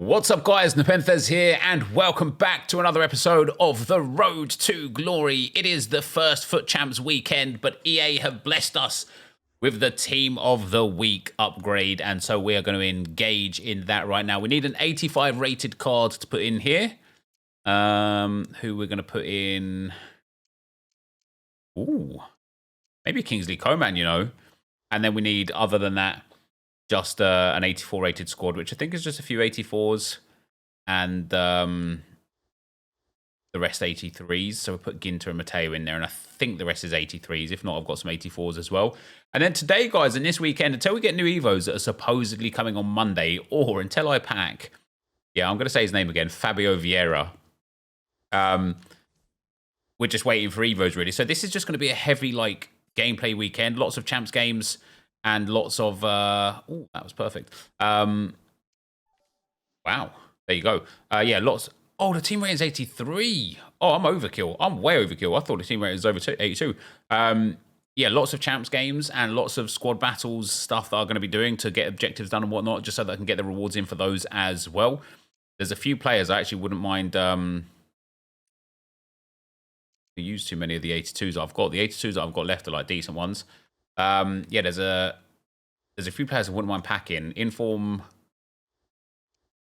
What's up, guys? NepentheZ here, and welcome back to another episode of The Road to Glory. It is the first Foot Champs weekend, but EA have blessed us with the Team of the Week upgrade, and so we are going to engage in that right now. We need an 85 rated card to put in here. Who we're going to put in? Ooh, maybe Kingsley Coman, you know. And then we need, other than that, just an 84 rated squad, which I think is just a few 84s and the rest 83s. So we put Ginter and Matteo in there, and I think the rest is 83s. If not, I've got some 84s as well. And then today, guys, and this weekend, until we get new Evos that are supposedly coming on Monday, or until I pack, yeah, I'm going to say his name again, Fabio Vieira. We're just waiting for Evos, really. So this is just going to be a heavy, like, gameplay weekend. Lots of Champs games. And lots of, oh, that was perfect. Wow, there you go. Yeah, lots. Oh, the team rating is 83. Oh, I'm overkill. I'm way overkill. I thought the team rating was over 82. Yeah, lots of Champs games and lots of squad battles, stuff that I'm going to be doing to get objectives done and whatnot, just so that I can get the rewards in for those as well. There's a few players I actually wouldn't mind use too many of the 82s I've got. The 82s that I've got left are like decent ones. Yeah, there's a few players I wouldn't mind packing. Inform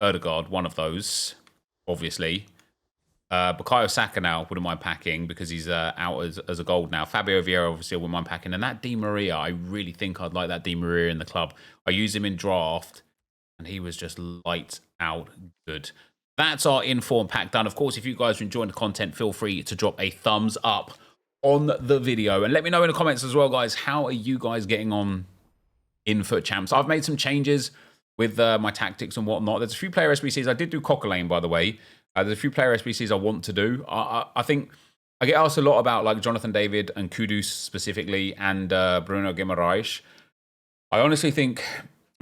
Erdegaard, one of those, obviously. Bukayo Saka now wouldn't mind packing because he's out as a gold now. Fabio Vieira, obviously, I wouldn't mind packing. And that Di Maria, I really think I'd like that Di Maria in the club. I used him in draft, and he was just light out good. That's our Inform pack done. Of course, if you guys are enjoying the content, feel free to drop a thumbs up on the video. And let me know in the comments as well, guys, how are you guys getting on in Foot Champs? I've made some changes with my tactics and whatnot. There's a few player SBCs. I did do Coquelin, by the way. There's a few player SBCs I want to do. I think I get asked a lot about like Jonathan David and Kudus specifically and Bruno Guimaraes. I honestly think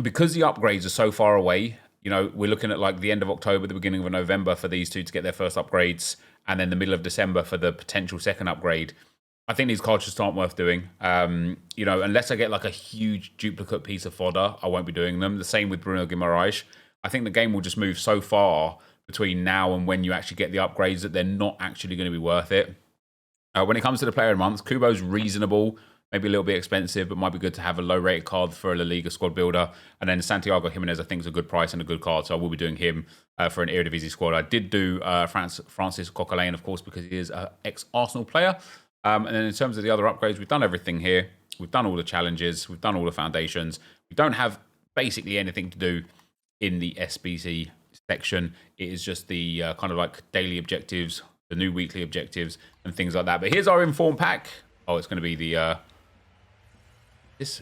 because the upgrades are so far away, you know, we're looking at like the end of October, the beginning of November for these two to get their first upgrades, and then the middle of December for the potential second upgrade. I think these cards just aren't worth doing. You know, unless I get like a huge duplicate piece of fodder, I won't be doing them. The same with Bruno Guimaraes. I think the game will just move so far between now and when you actually get the upgrades that they're not actually going to be worth it. When it comes to the player of the month, Kubo's reasonable, maybe a little bit expensive, but might be good to have a low-rated card for a La Liga squad builder. And then Santiago Jimenez, I think, is a good price and a good card, so I will be doing him for an Eredivisie squad. I did do Francis Coquelin, of course, because he is an ex-Arsenal player. And then in terms of the other upgrades, we've done everything here. We've done all the challenges. We've done all the foundations. We don't have basically anything to do in the SBC section. It is just the kind of like daily objectives, the new weekly objectives, and things like that. But here's our Inform pack. Oh, it's going to be the... this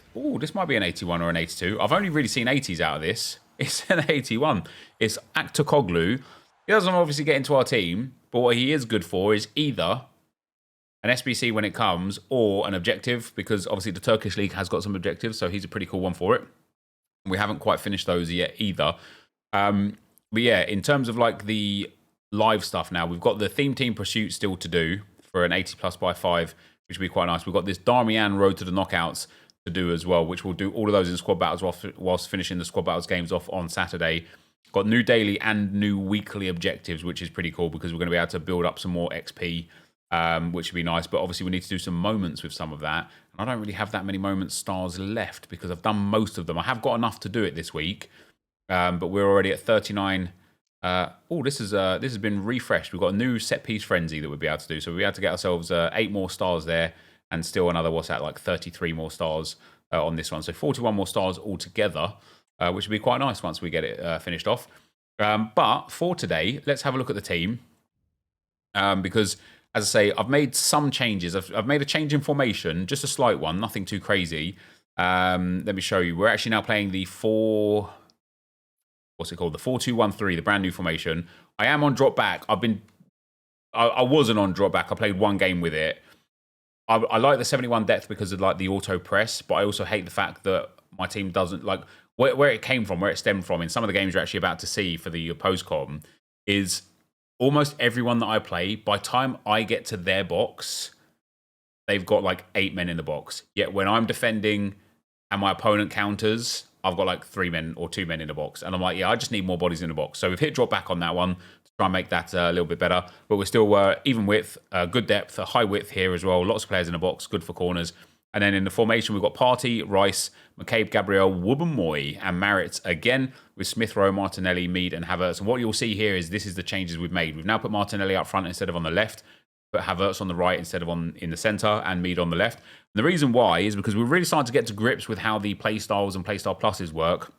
might be an 81 or an 82. I've only really seen 80s out of this. It's an 81. It's Aktoglu. He doesn't obviously get into our team, but what he is good for is either an SBC when it comes, or an objective, because obviously the Turkish League has got some objectives, so he's a pretty cool one for it. We haven't quite finished those yet either. But yeah, in terms of like the live stuff now, we've got the Theme Team Pursuit still to do for an 80 plus by 5, which would be quite nice. We've got this Darmian Road to the Knockouts to do as well, which we'll do all of those in squad battles whilst finishing the squad battles games off on Saturday. Got new daily and new weekly objectives, which is pretty cool because we're going to be able to build up some more XP, which would be nice. But obviously we need to do some moments with some of that. And I don't really have that many moments stars left because I've done most of them. I have got enough to do it this week, but we're already at 39. This has been refreshed. We've got a new set piece frenzy that we'll be able to do. So we'll be able to get ourselves 8 more stars there, and still another, what's that, like 33 more stars on this one. So 41 more stars altogether, which would be quite nice once we get it finished off. But for today, let's have a look at the team. Because, as I say, I've made some changes. I've made a change in formation, just a slight one, nothing too crazy. Let me show you. We're actually now playing the 4-2-1-3, the brand new formation. I am on drop back. I wasn't on drop back. I played one game with it. I like the 71 depth because of like the auto press, but I also hate the fact that my team doesn't like where it came from, where it stemmed from. In some of the games you're actually about to see for the post-com is almost everyone that I play, by the time I get to their box, they've got like 8 men in the box. Yet when I'm defending and my opponent counters, I've got like 3 men or 2 men in the box. And I'm like, yeah, I just need more bodies in the box. So we've hit drop back on that one to try and make that a little bit better. But we're still even width, good depth, a high width here as well. Lots of players in the box, good for corners. And then in the formation, we've got Partey, Rice, McCabe, Gabriel, Wubbenmoy, and Marit again with Smith Rowe, Martinelli, Mead, and Havertz. And what you'll see here is this is the changes we've made. We've now put Martinelli up front instead of on the left, put Havertz on the right instead of in the centre, and Mead on the left. And the reason why is because we're really starting to get to grips with how the playstyles and playstyle pluses work.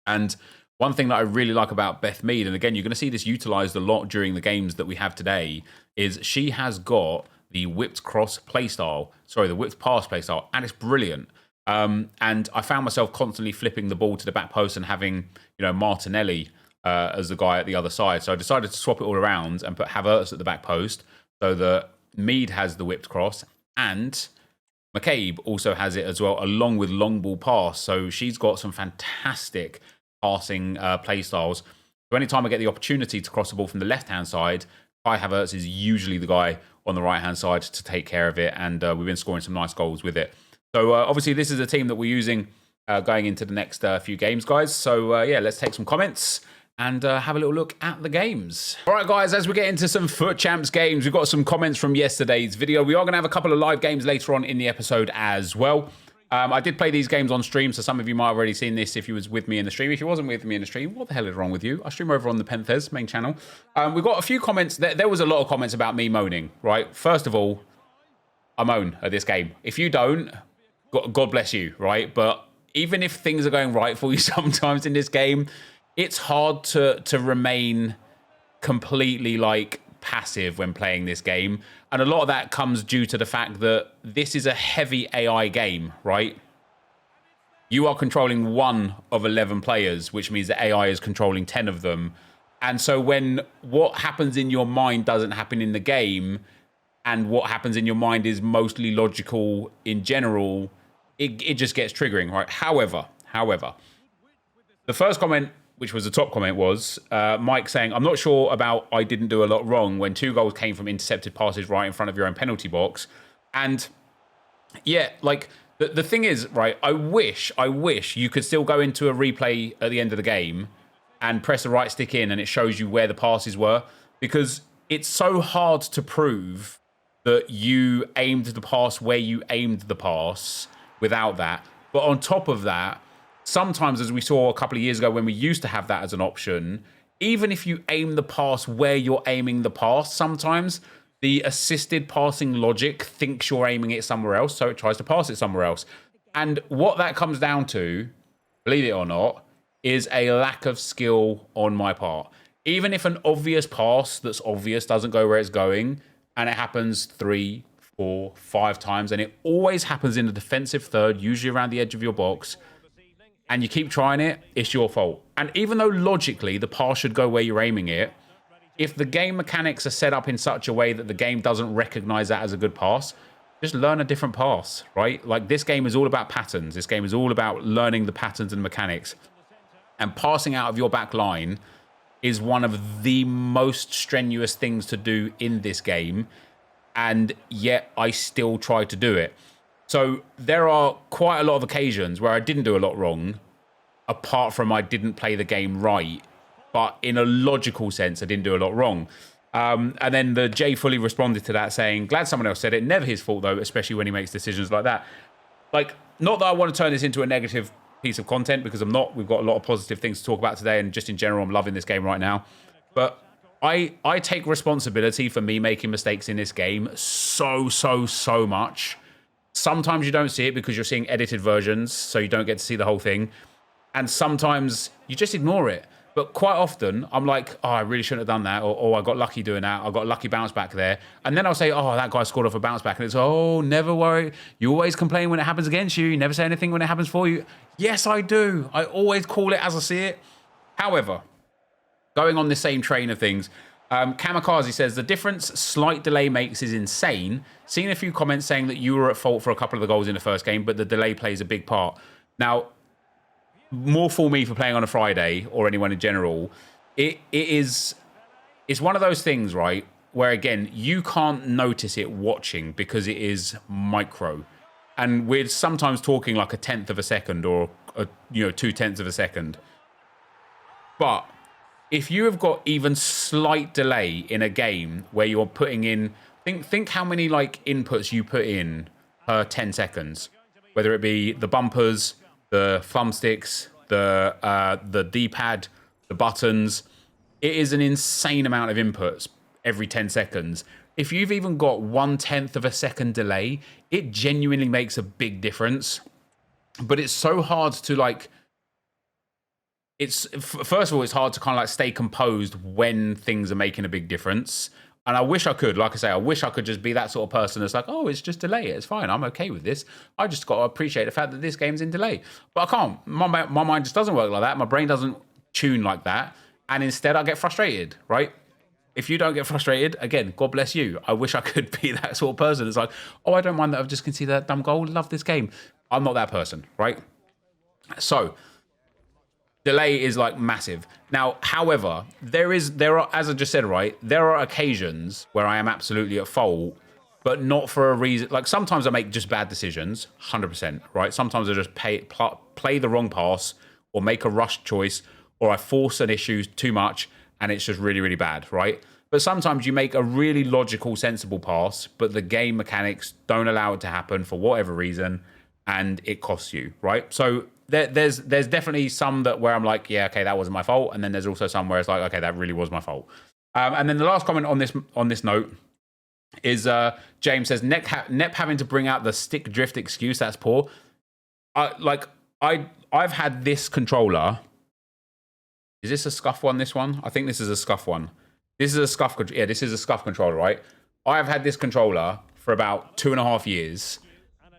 And one thing that I really like about Beth Mead, and again, you're going to see this utilised a lot during the games that we have today, is she has got the whipped cross playstyle, the whipped pass playstyle, and it's brilliant. And I found myself constantly flipping the ball to the back post and having, Martinelli as the guy at the other side. So I decided to swap it all around and put Havertz at the back post so that Mead has the whipped cross and McCabe also has it as well, along with long ball pass. So she's got some fantastic passing playstyles. So anytime I get the opportunity to cross the ball from the left-hand side, Kai Havertz is usually the guy on the right-hand side to take care of it, and we've been scoring some nice goals with it. So obviously this is a team that we're using going into the next few games, guys. So yeah, let's take some comments and have a little look at the games. All right, guys, as we get into some Foot Champs games, we've got some comments from yesterday's video. We are going to have a couple of live games later on in the episode as well. I did play these games on stream, so some of you might have already seen this if you was with me in the stream. If you wasn't with me in the stream, what the hell is wrong with you? I stream over on the NepentheZ main channel. We've got a few comments. There was a lot of comments about me moaning, right? First of all, I moan at this game. If you don't, God bless you, right? But even if things are going right for you sometimes in this game, it's hard to remain completely passive when playing this game. And a lot of that comes due to the fact that this is a heavy AI game, right? You are controlling 1 of 11 players, which means the AI is controlling 10 of them. And so when what happens in your mind doesn't happen in the game, and what happens in your mind is mostly logical in general, it just gets triggering, right? However, the first comment, which was the top comment, was Mike saying, I'm not sure about I didn't do a lot wrong when 2 goals came from intercepted passes right in front of your own penalty box. And yeah, the thing is, right, I wish you could still go into a replay at the end of the game and press the right stick in and it shows you where the passes were, because it's so hard to prove that you aimed the pass where you aimed the pass without that. But on top of that, sometimes, as we saw a couple of years ago when we used to have that as an option, even if you aim the pass where you're aiming the pass, sometimes the assisted passing logic thinks you're aiming it somewhere else, so it tries to pass it somewhere else. And what that comes down to, believe it or not, is a lack of skill on my part. Even if an obvious pass that's obvious doesn't go where it's going, and it happens 3, 4, 5 times, and it always happens in the defensive third, usually around the edge of your box, and you keep trying it, it's your fault. And even though logically the pass should go where you're aiming it, if the game mechanics are set up in such a way that the game doesn't recognize that as a good pass, just learn a different pass, right? This game is all about patterns. This game is all about learning the patterns and mechanics. And passing out of your back line is one of the most strenuous things to do in this game. And yet I still try to do it. So there are quite a lot of occasions where I didn't do a lot wrong, apart from I didn't play the game right. But in a logical sense, I didn't do a lot wrong. And then the Jay fully responded to that saying, glad someone else said it. Never his fault, though, especially when he makes decisions like that. Not that I want to turn this into a negative piece of content, because I'm not. We've got a lot of positive things to talk about today. And just in general, I'm loving this game right now. But I take responsibility for me making mistakes in this game so much. Sometimes you don't see it because you're seeing edited versions, so you don't get to see the whole thing. And sometimes you just ignore it. But quite often, I'm like, oh, I really shouldn't have done that. Or I got lucky doing that. I got a lucky bounce back there. And then I'll say, oh, that guy scored off a bounce back. And it's, oh, never worry. You always complain when it happens against you. You never say anything when it happens for you. Yes, I do. I always call it as I see it. However, going on the same train of things, Kamikaze says, the difference slight delay makes is insane. Seen a few comments saying that you were at fault for a couple of the goals in the first game, but the delay plays a big part. Now, more for me for playing on a Friday, or anyone in general, it's one of those things, right, where, again, you can't notice it watching because it is micro. And we're sometimes talking like a tenth of a second or 0.2 of a second. But if you have got even slight delay in a game where you're putting in, think how many like inputs you put in per 10 seconds, whether it be the bumpers, the thumbsticks, the D-pad, the buttons. It is an insane amount of inputs every 10 seconds. If you've even got 1/10 of a second delay, it genuinely makes a big difference. But it's so hard to like. First of all, it's hard to kind of like stay composed when things are making a big difference. And I wish I could, like I say, I wish I could just be that sort of person that's like, oh, it's just delay. It's fine. I'm okay with this. I just got to appreciate the fact that this game's in delay. But I can't. My mind just doesn't work like that. My brain doesn't tune like that. And instead, I get frustrated, right? If you don't get frustrated, again, God bless you. I wish I could be that sort of person. It's like, oh, I don't mind that I've just conceded that dumb goal. Love this game. I'm not that person, right? So delay is like massive. Now, however, there are, as I just said, right, there are occasions where I am absolutely at fault, but not for a reason. Like sometimes I make just bad decisions, 100%, right? Sometimes I just play the wrong pass or make a rushed choice, or I force an issue too much and it's just really, really bad, right? But sometimes you make a really logical, sensible pass, but the game mechanics don't allow it to happen for whatever reason, and it costs you, right? So there's definitely some where I'm like, yeah, okay, that wasn't my fault, and then there's also some where it's like, okay, that really was my fault. And then the last comment on this note is James says Nep having to bring out the stick drift excuse. That's poor. I've had this controller. Is this a scuff one? This one? I think this is a scuff one. This is a scuff. Yeah, this is a scuff controller, right? I've had this controller for about 2.5 years.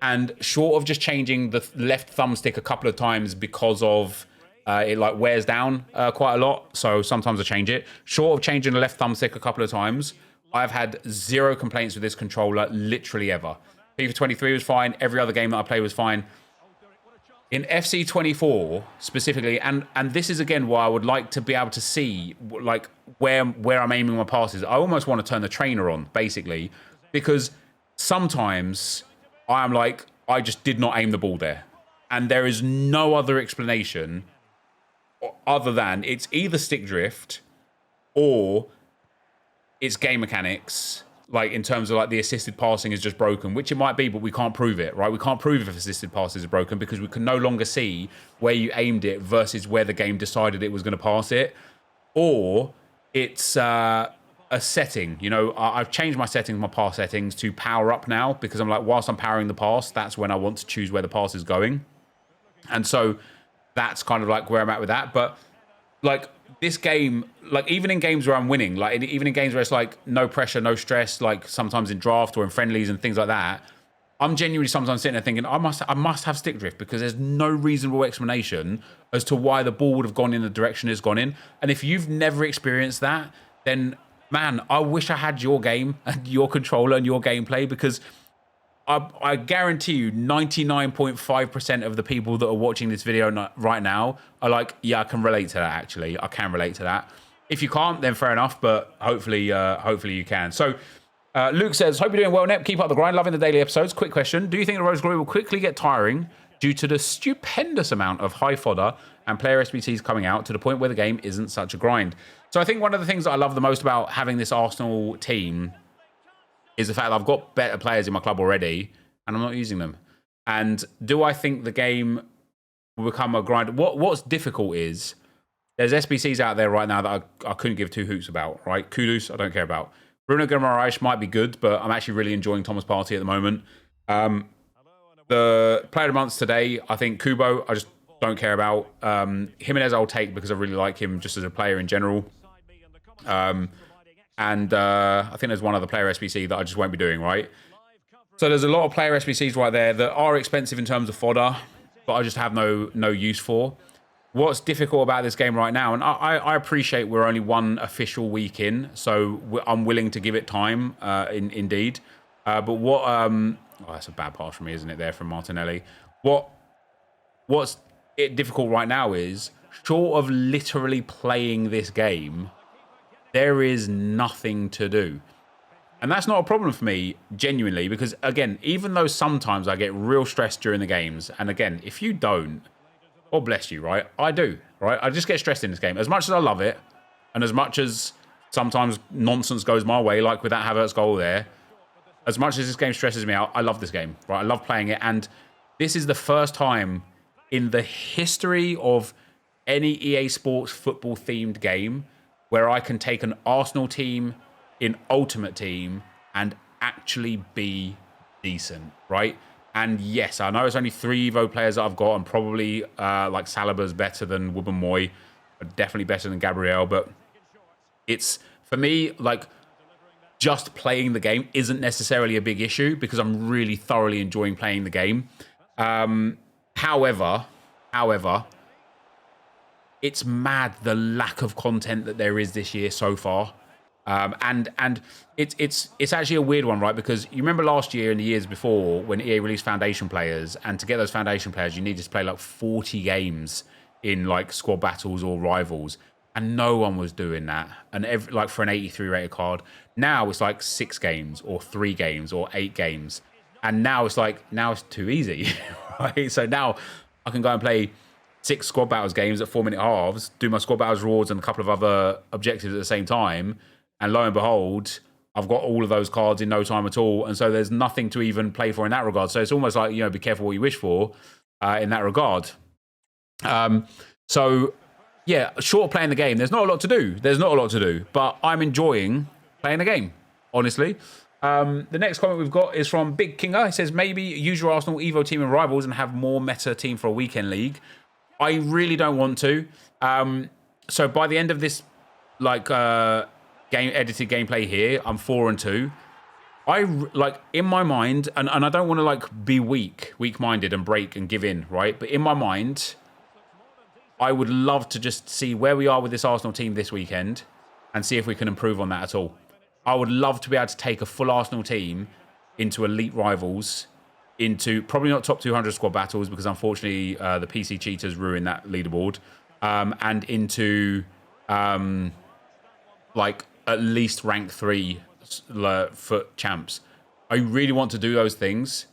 And short of just changing the left thumbstick a couple of times because of it like wears down quite a lot, so sometimes I change it. Short of changing the left thumbstick a couple of times, I've had zero complaints with this controller literally ever. FIFA23 was fine. Every other game that I played was fine. In FC24 specifically, and this is again why I would like to be able to see like where I'm aiming my passes. I almost want to turn the trainer on, basically, because sometimes I'm like, I just did not aim the ball there. And there is no other explanation other than it's either stick drift or it's game mechanics, like in terms of like the assisted passing is just broken, which it might be, but we can't prove it, right? We can't prove if assisted passes are broken because we can no longer see where you aimed it versus where the game decided it was going to pass it. Or it's a setting, I've changed my settings, my pass settings to power up now because I'm like, whilst I'm powering the pass, that's when I want to choose where the pass is going. And so that's kind of like where I'm at with that. But like this game, like even in games where I'm winning, like even in games where it's like no pressure, no stress, like sometimes in draft or in friendlies and things like that, I'm genuinely sometimes sitting there thinking, I must have stick drift because there's no reasonable explanation as to why the ball would have gone in the direction it's gone in. And if you've never experienced that, then man, I wish I had your game and your controller and your gameplay, because I guarantee you 99.5% of the people that are watching this video right now are like, yeah, I can relate to that, actually. I can relate to that. If you can't, then fair enough, but hopefully you can. So Luke says, hope you're doing well, Nep. Keep up the grind. Loving the daily episodes. Quick question. Do you think the Rose Glory will quickly get tiring due to the stupendous amount of high fodder and player SBCs coming out to the point where the game isn't such a grind? So I think one of the things that I love the most about having this Arsenal team is the fact that I've got better players in my club already and I'm not using them. And do I think the game will become a grind? What's difficult is there's SBCs out there right now that I couldn't give two hoots about, right? Kudus, I don't care about. Bruno Guimaraes might be good, but I'm actually really enjoying Thomas Partey at the moment. The player of the month today, I think Kubo, I just don't care about. Jimenez I'll take because I really like him just as a player in general. I think there's one other player SBC that I just won't be doing, right? So there's a lot of player SBCs right there that are expensive in terms of fodder, but I just have no use for. What's difficult about this game right now, and I appreciate we're only one official week in, so I'm willing to give it time, indeed. But what... oh, that's a bad pass from me, isn't it, there from Martinelli? What's difficult right now is, short of literally playing this game, there is nothing to do. And that's not a problem for me, genuinely, because, again, even though sometimes I get real stressed during the games, and again, if you don't, God bless you, right? I do, right? I just get stressed in this game. As much as I love it, and as much as sometimes nonsense goes my way, like with that Havertz goal there, as much as this game stresses me out, I love this game, right? I love playing it. And this is the first time in the history of any EA Sports football-themed game where I can take an Arsenal team in Ultimate Team and actually be decent, right? And yes, I know it's only 3 Evo players that I've got, and probably like Saliba's better than Wubben-Moy, but definitely better than Gabriel. But it's, for me, like, just playing the game isn't necessarily a big issue because I'm really thoroughly enjoying playing the game. However, it's mad the lack of content that there is this year so far. And it's actually a weird one, right? Because you remember last year and the years before when EA released Foundation players, and to get those Foundation players, you needed to play like 40 games in like squad battles or rivals, and no one was doing that. And like for an 83 rated card, now it's like 6 games or 3 games or 8 games, and now it's too easy, right? So now I can go and play 6 squad battles games at 4-minute halves, do my squad battles rewards and a couple of other objectives at the same time. And lo and behold, I've got all of those cards in no time at all. And so there's nothing to even play for in that regard. So it's almost like, be careful what you wish for in that regard. So, yeah, short of playing the game, there's not a lot to do. But I'm enjoying playing the game, honestly. The next comment we've got is from Big Kinga. He says, maybe use your Arsenal Evo team in rivals and have more meta team for a weekend league. I really don't want to. So by the end of this, edited gameplay here, I'm 4-2. In my mind, and I don't want to be weak-minded and break and give in, right? But in my mind, I would love to just see where we are with this Arsenal team this weekend and see if we can improve on that at all. I would love to be able to take a full Arsenal team into elite rivals, into probably not top 200 squad battles because unfortunately the PC cheaters ruined that leaderboard, and into at least rank 3 foot champs. I really want to do those things,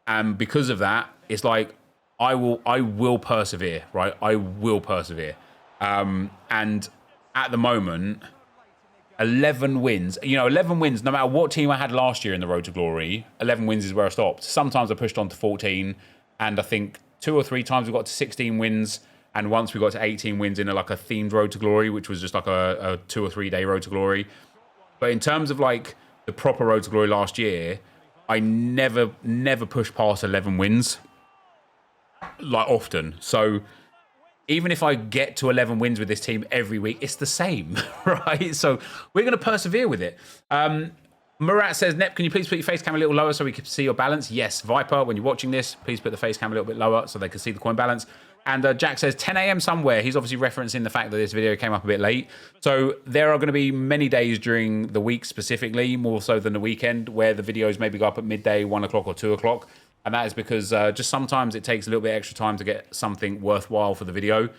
and because of that, it's like I will persevere, right? I will persevere, and at the moment, 11 wins. 11 wins, no matter what team I had last year in the Road to Glory, 11 wins is where I stopped. Sometimes I pushed on to 14, and I think 2 or 3 times we got to 16 wins, and once we got to 18 wins in a themed Road to Glory, which was just a 2 or 3 day Road to Glory. But in terms of the proper Road to Glory last year, I never pushed past 11 wins, often. So even if I get to 11 wins with this team every week, it's the same, right? So we're going to persevere with it. Murat says, Nep, can you please put your face cam a little lower so we can see your balance? Yes, Viper, when you're watching this, please put the face cam a little bit lower so they can see the coin balance. And Jack says 10 a.m. somewhere. He's obviously referencing the fact that this video came up a bit late. So there are going to be many days during the week specifically, more so than the weekend, where the videos maybe go up at midday, 1 o'clock or 2 o'clock. And that is because just sometimes it takes a little bit extra time to get something worthwhile for the video,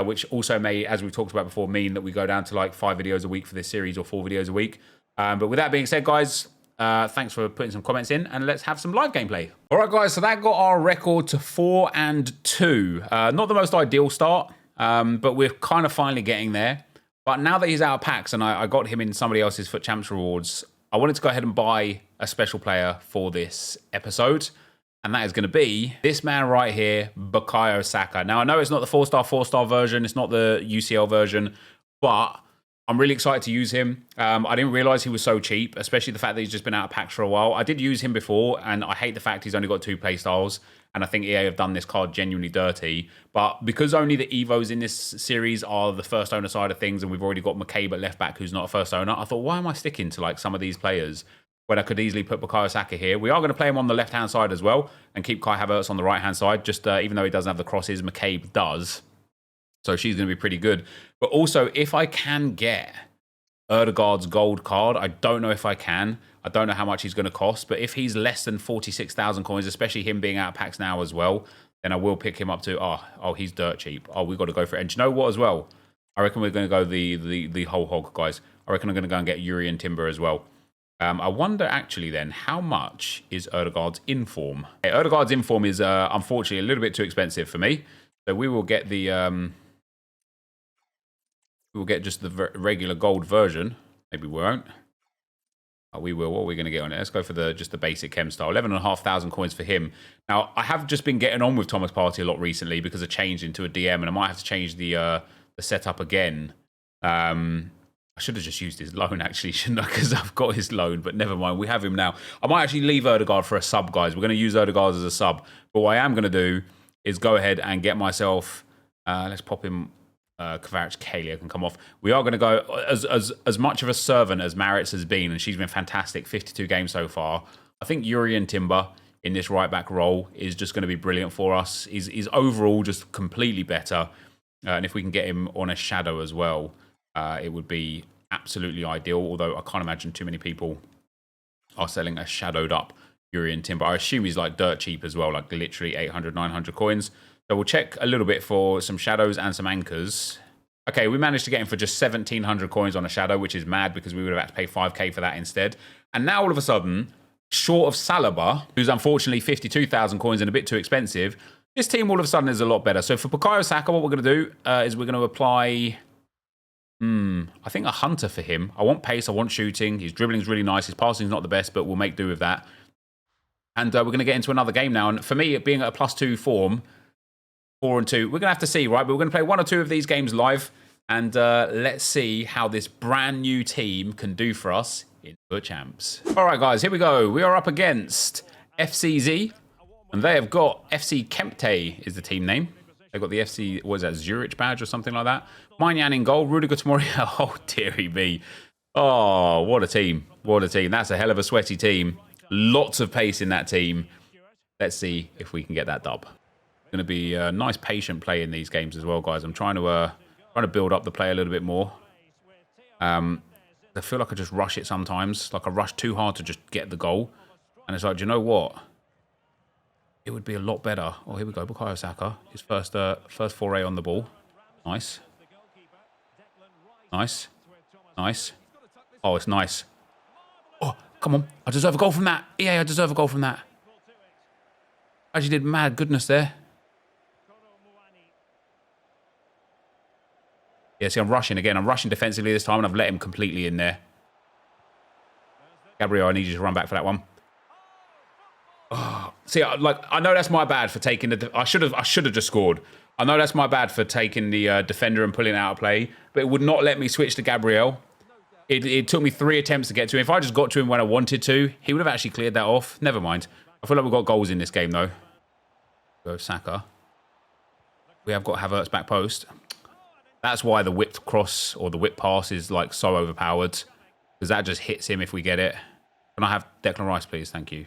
which also may, as we've talked about before, mean that we go down to 5 videos a week for this series or 4 videos a week. But with that being said, guys, thanks for putting some comments in, and let's have some live gameplay. All right, guys, so that got our record to 4-2. Not the most ideal start, but we're kind of finally getting there. But now that he's out of packs and I got him in somebody else's Foot Champs rewards, I wanted to go ahead and buy a special player for this episode. And that is going to be this man right here, Bukayo Saka. Now, I know it's not the 4-star version. It's not the UCL version. But I'm really excited to use him. I didn't realize he was so cheap, especially the fact that he's just been out of packs for a while. I did use him before, and I hate the fact he's only got 2 play styles. And I think EA have done this card genuinely dirty. But because only the Evos in this series are the first owner side of things, and we've already got McCabe at left back, who's not a first owner, I thought, why am I sticking to some of these players when I could easily put Bukayo Saka here? We are going to play him on the left-hand side as well and keep Kai Havertz on the right-hand side, just even though he doesn't have the crosses, McCabe does. So she's going to be pretty good. But also, if I can get Erdegaard's gold card, I don't know if I can. I don't know how much he's going to cost, but if he's less than 46,000 coins, especially him being out of packs now as well, then I will pick him up to, oh, he's dirt cheap. Oh, we've got to go for it. And do you know what as well? I reckon we're going to go the whole hog, guys. I reckon I'm going to go and get Yuri and Timber as well. I wonder actually then, how much is Erdegaard's inform? Erdegaard's inform is unfortunately a little bit too expensive for me. So we will get the we will get just the regular gold version. Maybe we won't. Oh, we will. What are we going to get on it? Let's go for just the basic chem style. 11,500 coins for him. Now, I have just been getting on with Thomas Partey a lot recently because I changed into a DM, and I might have to change the setup again. I should have just used his loan, actually, shouldn't I? Because I've got his loan, but never mind. We have him now. I might actually leave Odegaard for a sub, guys. We're going to use Odegaard as a sub. But what I am going to do is go ahead and get myself... let's pop him... Kvarac Kalia can come off. We are going to go as much of a servant as Maritz has been, and she's been fantastic. 52 games so far. I think Jurriën Timber in this right-back role is just going to be brilliant for us. He's overall just completely better. And if we can get him on a shadow as well... it would be absolutely ideal, although I can't imagine too many people are selling a shadowed up Jurriën Timber. I assume he's like dirt cheap as well, like literally 800, 900 coins. So we'll check a little bit for some shadows and some anchors. Okay, we managed to get him for just 1,700 coins on a shadow, which is mad because we would have had to pay 5k for that instead. And now all of a sudden, short of Saliba, who's unfortunately 52,000 coins and a bit too expensive, this team all of a sudden is a lot better. So for Bukayo Saka, what we're going to do is we're going to apply... I think a hunter for him. I want pace, I want shooting. His dribbling's really nice. His passing's not the best, but we'll make do with that. And we're going to get into another game now. And for me, it being at a +2 form, 4 and 2, we're going to have to see, right? But we're going to play 1 or 2 of these games live. And let's see how this brand new team can do for us in the Champs. All right, guys, here we go. We are up against FCZ. And they have got FC Kempte is the team name. They've got the FC, what is that, Zurich badge or something like that. Maignan in goal, Rudiger Tomori. Oh, dearie me. Oh, what a team. What a team. That's a hell of a sweaty team. Lots of pace in that team. Let's see if we can get that dub. It's going to be a nice patient play in these games as well, guys. I'm trying to build up the play a little bit more. I feel like I just rush it sometimes. Like I rush too hard to just get the goal. And it's like, do you know what? It would be a lot better. Oh, here we go. Bukayo Saka. His first foray on the ball. Nice. Nice. Nice. Oh, it's nice. Oh, come on. I deserve a goal from that. Yeah, I deserve a goal from that. Actually did mad goodness there. Yeah, see, I'm rushing again. I'm rushing defensively this time, and I've let him completely in there. Gabriel, I need you to run back for that one. Oh, see, like I know that's my bad for taking the. I should have just scored. I know that's my bad for taking the defender and pulling it out of play, but it would not let me switch to Gabriel. It took me 3 attempts to get to him. If I just got to him when I wanted to, he would have actually cleared that off. Never mind. I feel like we've got goals in this game though. Go Saka. We have got Havertz back post. That's why the whipped cross or the whip pass is like so overpowered, because that just hits him if we get it. Can I have Declan Rice, please? Thank you.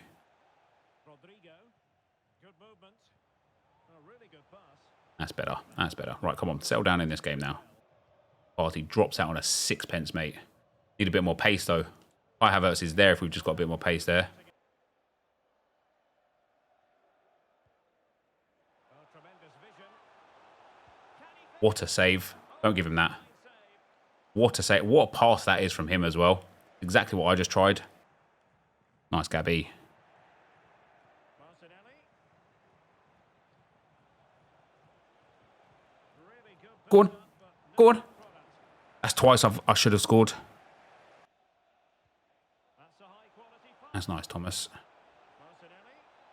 That's better. That's better. Right, come on. Settle down in this game now. Partey drops out on a sixpence, mate. Need a bit more pace, though. I Havertz is there if we've just got a bit more pace there. What a save. Don't give him that. What a save. What a pass that is from him as well. Exactly what I just tried. Nice, Gabby. Go on. Go on. That's twice I should have scored. That's nice, Thomas.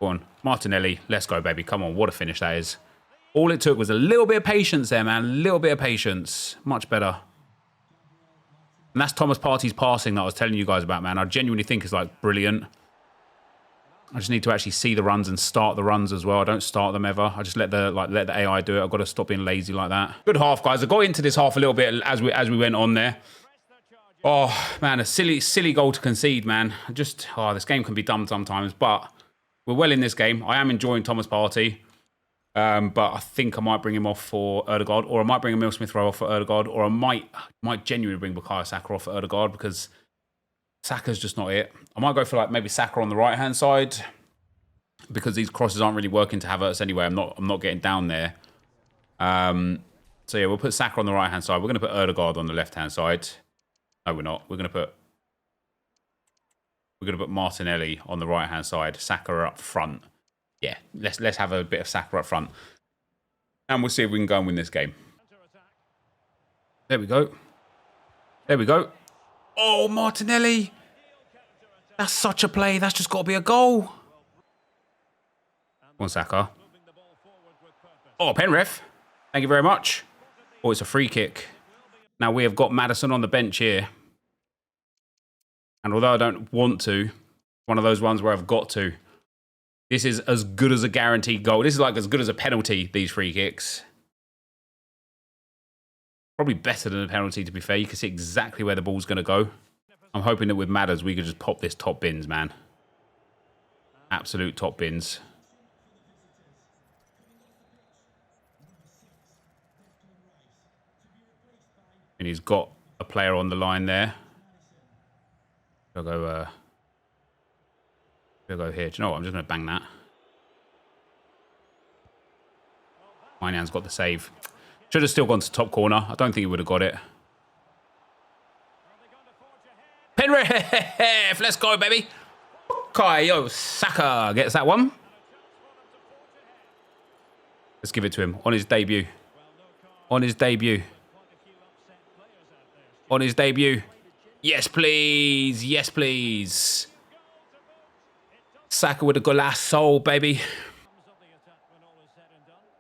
Go on. Martinelli. Let's go, baby. Come on. What a finish that is. All it took was a little bit of patience there, man. A little bit of patience. Much better. And that's Thomas Partey's passing that I was telling you guys about, man. I genuinely think it's like brilliant. I just need to actually see the runs and start the runs as well. I don't start them ever. I just let the AI do it. I've got to stop being lazy like that. Good half, guys. I got into this half a little bit as we went on there. Oh man, a silly goal to concede, man. This game can be dumb sometimes, but we're well in this game. I am enjoying Thomas Partey, but I think I might bring him off for Odegaard, or I might bring Emile Smith-Rowe off for Odegaard, or I might genuinely bring Bukayo Saka off for Odegaard because Saka's just not it. I might go for like maybe Saka on the right hand side because these crosses aren't really working to Havertz anyway. I'm not getting down there. So yeah, we'll put Saka on the right hand side. We're going to put Odegaard on the left hand side. No, we're not. We're going to put Martinelli on the right hand side. Saka up front. Yeah, let's have a bit of Saka up front. And we'll see if we can go and win this game. There we go. There we go. Oh, Martinelli. That's such a play. That's just got to be a goal. Come on, Saka. Oh, Penrith. Thank you very much. Oh, it's a free kick. Now we have got Maddison on the bench here. And although I don't want to, one of those ones where I've got to. This is as good as a guaranteed goal. This is like as good as a penalty, these free kicks. Probably better than a penalty, to be fair. You can see exactly where the ball's going to go. I'm hoping that with Madders, we could just pop this top bins, man. Absolute top bins. And he's got a player on the line there. I'll go here. Do you know what? I'm just going to bang that. Mainan's got the save. Should have still gone to top corner. I don't think he would have got it. Penrith! Let's go, baby. Bukayo Saka gets that one. Let's give it to him on his debut. On his debut. On his debut. Yes, please. Yes, please. Saka with a golazo, baby.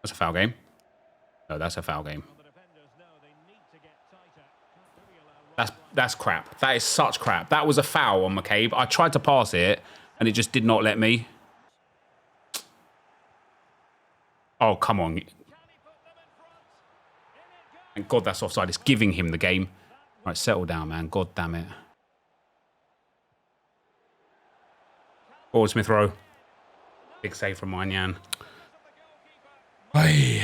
That's a foul game. No, that's a foul game. That's crap. That is such crap. That was a foul on McCabe. I tried to pass it, and it just did not let me. Oh, come on. Thank God that's offside. It's giving him the game. Right, settle down, man. God damn it. Forward Smith Rowe. Big save from Mainan. Hey.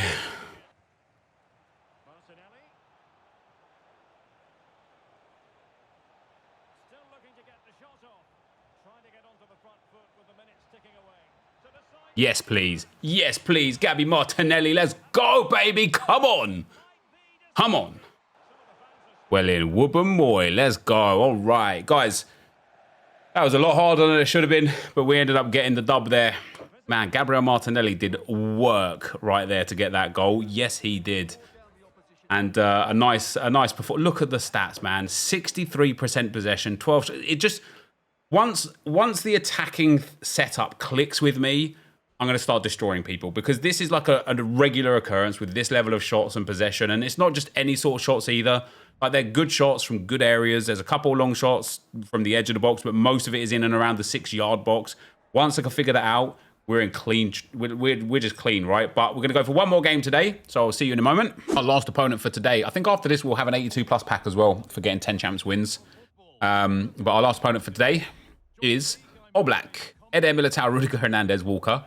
Yes, please. Yes, please. Gabby Martinelli. Let's go, baby. Come on. Come on. Well in Wooburn-Moy. Let's go. All right. Guys, that was a lot harder than it should have been, but we ended up getting the dub there. Man, Gabriel Martinelli did work right there to get that goal. Yes, he did. And a nice performance. Look at the stats, man. 63% possession, 12. It just, once the attacking setup clicks with me, I'm going to start destroying people, because this is like a regular occurrence with this level of shots and possession. And it's not just any sort of shots either. Like, they're good shots from good areas. There's a couple long shots from the edge of the box, but most of it is in and around the 6-yard box. Once I can figure that out, we're in clean. We're just clean, right? But we're going to go for one more game today. So I'll see you in a moment. Our last opponent for today. I think after this, we'll have an 82+ pack as well for getting 10 champs wins. But our last opponent for today is Oblak. Eder Militao, Rudiger Hernandez, Walker.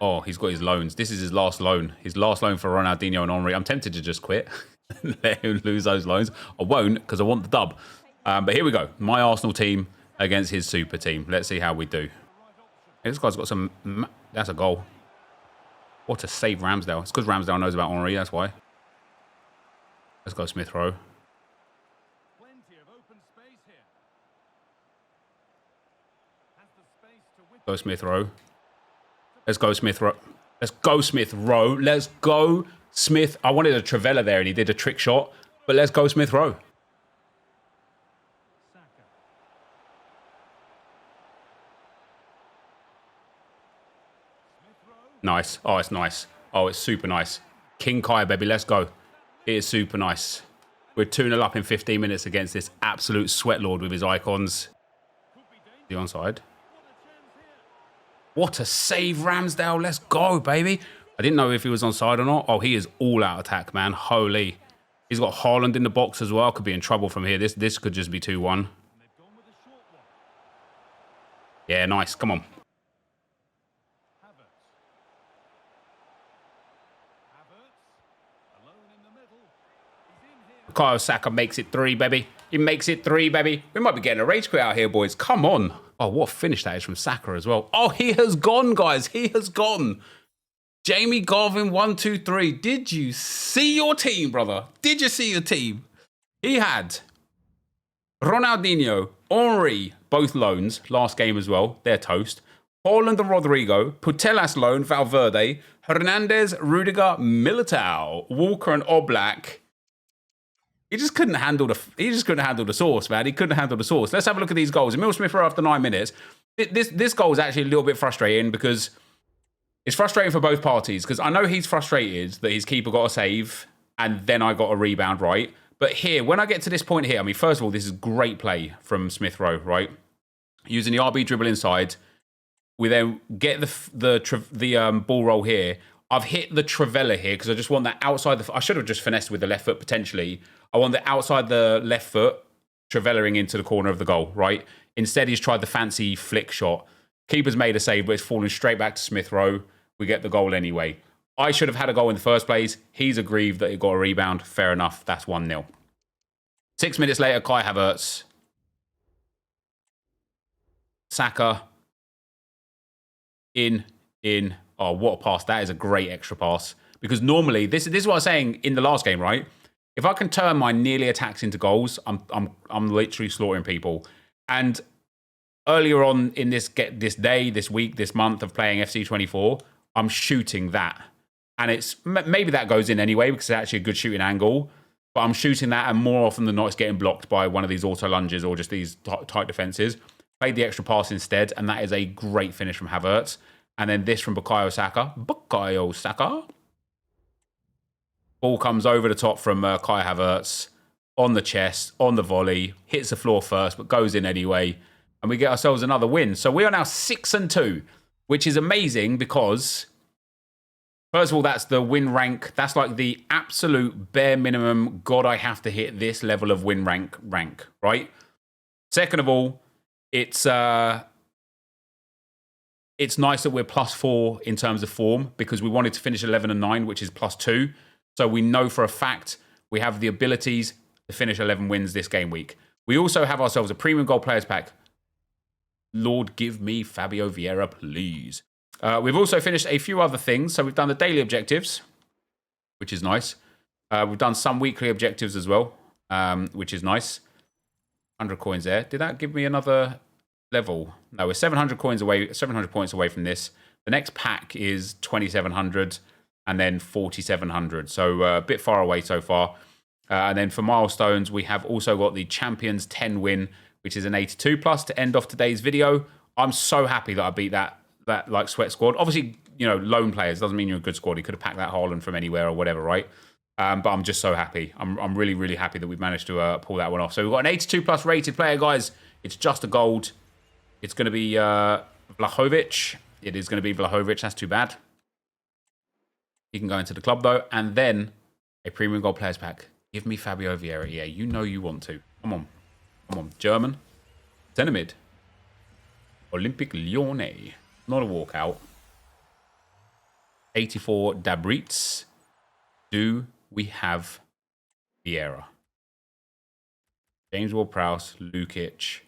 Oh, he's got his loans. This is his last loan. His last loan for Ronaldinho and Henry. I'm tempted to just quit and let him lose those loans. I won't, because I want the dub. But here we go. My Arsenal team against his super team. Let's see how we do. Hey, this guy's got some... That's a goal. What a save, Ramsdale. It's because Ramsdale knows about Henry. That's why. Let's go Smith Rowe. Go Smith Rowe. Let's go Smith Rowe. Let's go Smith Rowe. Let's go Smith. I wanted a Travella there and he did a trick shot. But let's go Smith Rowe. Nice. Oh, it's nice. Oh, it's super nice. King Kai, baby. Let's go. It is super nice. We're 2-0 up in 15 minutes against this absolute sweat lord with his icons. The onside. What a save, Ramsdale. Let's go, baby. I didn't know if he was onside or not. Oh, he is all out attack, man. Holy. He's got Haaland in the box as well. Could be in trouble from here. This could just be 2-1. Yeah, nice. Come on. Bukayo Saka makes it 3, baby. He makes it 3, baby. We might be getting a rage quit out here, boys. Come on. Oh, what a finish that is from Saka as well. Oh, he has gone, guys. He has gone. Jamie Garvin, 1, 2, 3. Did you see your team, brother? Did you see your team? He had Ronaldinho, Henry, both loans. Last game as well. They're toast. Haaland and Rodrigo. Putellas loan, Valverde. Hernandez, Rudiger, Militao, Walker, and Oblak. He just couldn't handle the sauce, man. He couldn't handle the sauce. Let's have a look at these goals. Emil Smith Rowe after 9 minutes. This goal is actually a little bit frustrating because it's frustrating for both parties. Because I know he's frustrated that his keeper got a save and then I got a rebound right. But here, when I get to this point here, I mean, first of all, this is great play from Smith Rowe, right? Using the RB dribble inside. We then get the ball roll here. I've hit the Trivela here because I just want that outside. I should have just finessed with the left foot potentially. I want the outside the left foot, Trivelaing into the corner of the goal, right? Instead, he's tried the fancy flick shot. Keeper's made a save, but it's fallen straight back to Smith Rowe. We get the goal anyway. I should have had a goal in the first place. He's aggrieved that he got a rebound. Fair enough. That's 1-0. 6 minutes later, Kai Havertz. Saka. In. Oh, what a pass. That is a great extra pass. Because normally, this is what I was saying in the last game, right? If I can turn my nearly attacks into goals, I'm literally slaughtering people. And earlier on in this day, this week, this month of playing FC24, I'm shooting that. And it's maybe that goes in anyway because it's actually a good shooting angle. But I'm shooting that, and more often than not, it's getting blocked by one of these auto lunges or just these tight defenses. Played the extra pass instead, and that is a great finish from Havertz. And then this from Bukayo Saka. Bukayo Saka. Ball comes over the top from Kai Havertz. On the chest, on the volley. Hits the floor first, but goes in anyway. And we get ourselves another win. So we are now 6-2, which is amazing because, first of all, that's the win rank. That's like the absolute bare minimum. God, I have to hit this level of win rank, right? Second of all, it's nice that we're +4 in terms of form because we wanted to finish 11-9, which is +2. So we know for a fact we have the abilities to finish 11 wins this game week. We also have ourselves a premium gold players pack. Lord, give me Fabio Vieira, please. We've also finished a few other things. So we've done the daily objectives, which is nice. We've done some weekly objectives as well, which is nice. 100 coins there. Did that give me another level? No, we're 700 coins away, 700 points away from this. The next pack is 2,700 and then 4,700. So a bit far away so far. And then for milestones, we have also got the Champions 10 win, which is an 82 plus to end off today's video. I'm so happy that I beat that like sweat squad. Obviously, you know, lone players doesn't mean you're a good squad. You could have packed that Haaland from anywhere or whatever, right? But I'm just so happy. I'm really, really happy that we've managed to pull that one off. So we've got an 82 plus rated player, guys. It's just a gold. It's going to be Vlahovic. It is going to be Vlahovic. That's too bad. He can go into the club, though. And then a premium gold players pack. Give me Fabio Vieira. Yeah, you know you want to. Come on. Come on. German. Centre mid. Olympic Lyonnais. Not a walkout. 84 Dabritz. Do we have Vieira? James Ward-Prowse. Lukic.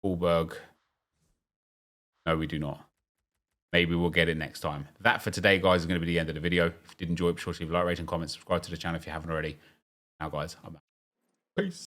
Hulberg. No, we do not. Maybe we'll get it next time. That for today, guys, is going to be the end of the video. If you did enjoy it, be sure to leave a like, rate, and comment. Subscribe to the channel if you haven't already. Now, guys, I'm out. Peace.